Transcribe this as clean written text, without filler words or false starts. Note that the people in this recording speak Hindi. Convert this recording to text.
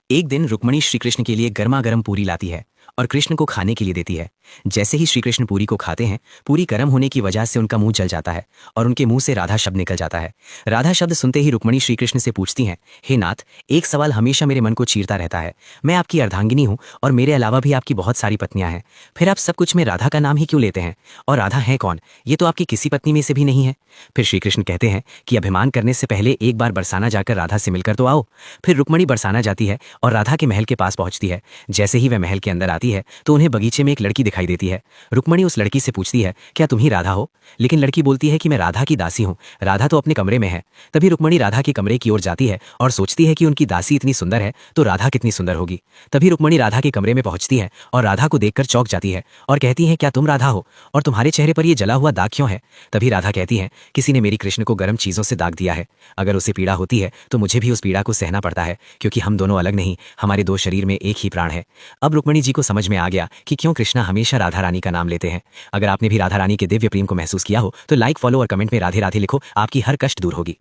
एक दिन रुक्मणी श्री कृष्ण के लिए गर्मा गर्म पूरी लाती है और कृष्ण को खाने के लिए देती है। जैसे ही श्री कृष्ण पूरी को खाते हैं, पूरी गर्म होने की वजह से उनका मुंह जल जाता है और उनके मुंह से राधा शब्द निकल जाता है। राधा शब्द सुनते ही रुक्मणी श्री कृष्ण से पूछती हैं, हे नाथ, एक सवाल हमेशा मेरे मन को चीरता रहता है। मैं आपकी अर्धांगिनी हूँ और मेरे अलावा भी आपकी बहुत सारी पत्नियां हैं, फिर आप सब कुछ में राधा का नाम ही क्यों लेते हैं? और राधा है कौन? ये तो आपकी किसी पत्नी में से भी नहीं है। फिर श्री कृष्ण कहते हैं कि अभिमान करने से पहले एक बार बरसाना जाकर राधा से मिलकर तो आओ। फिर रुक्मणी बरसाना जाती है और राधा के महल के पास पहुंचती है। जैसे ही वह महल के अंदर आती है तो उन्हें बगीचे में एक लड़की दिखाई देती है। रुक्मणी उस लड़की से पूछती है, क्या तुम ही राधा हो? लेकिन लड़की बोलती है कि मैं राधा की दासी हूँ, राधा तो अपने कमरे में है। तभी रुक्मणी राधा के कमरे की ओर जाती है और सोचती है कि उनकी दासी इतनी सुंदर है तो राधा कितनी सुंदर होगी। तभी रुक्मणी राधा के कमरे में पहुंचती है और राधा को देखकर चौंक जाती है और कहती है, क्या तुम राधा हो? और तुम्हारे चेहरे पर यह जला हुआ दाग क्यों है? तभी राधा कहती है, किसी ने मेरी कृष्ण को गर्म चीजों से दाग दिया है। अगर उसे पीड़ा होती है तो मुझे भी उस पीड़ा को सहना पड़ता है, क्योंकि हम दोनों अलग नहीं, हमारे दो शरीर में एक ही प्राण है। अब रुक्मणी जी को समझ में आ गया कि क्यों कृष्णा हमेशा राधा रानी का नाम लेते हैं। अगर आपने भी राधा रानी के दिव्य प्रेम को महसूस किया हो तो लाइक, फॉलो और कमेंट में राधे राधे लिखो, आपकी हर कष्ट दूर होगी।